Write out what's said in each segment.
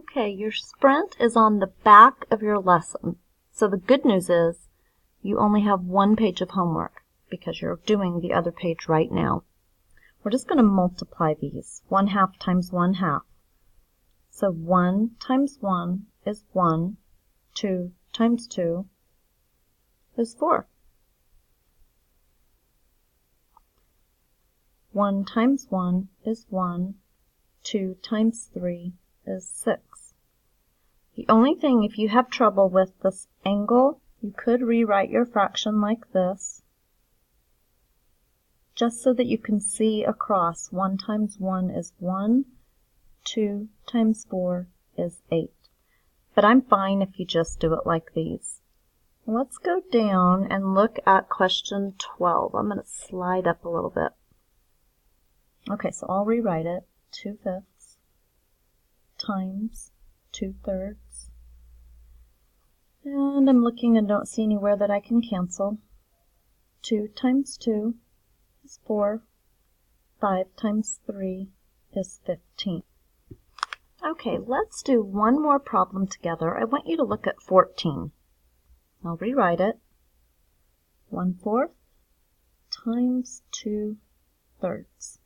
Okay, your sprint is on the back of your lesson. So the good news is you only have one page of homework because you're doing the other page right now. We're just going to multiply these. 1/2 times 1/2. So 1 times 1 is 1. 2 times 2 is 4. 1 times 1 is 1. 2 times 3 is 6. The only thing, if you have trouble with this angle, you could rewrite your fraction like this, just so that you can see across. 1 times 1 is 1. 2 times 4 is 8. But I'm fine if you just do it like these. Let's go down and look at question 12. I'm going to slide up a little bit. Okay, so I'll rewrite it. 2/5 times 2/3. And I'm looking and don't see anywhere that I can cancel. 2 times 2 is 4. 5 times 3 is 15. Okay, let's do one more problem together. I want you to look at 14. I'll rewrite it. 1/4 times 2/3.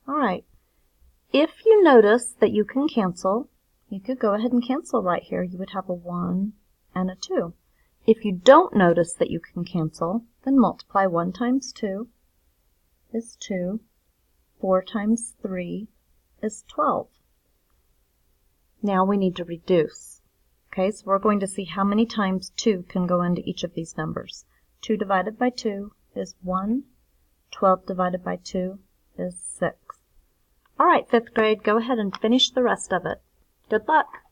All right. If you notice that you can cancel, you could go ahead and cancel right here. You would have a 1 and a 2. If you don't notice that you can cancel, then multiply 1 times 2 is 2. 4 times 3 is 12. Now we need to reduce. Okay, so we're going to see how many times 2 can go into each of these numbers. 2 divided by 2 is 1. 12 divided by 2 is 6. All right, 5th grade, go ahead and finish the rest of it. Good luck.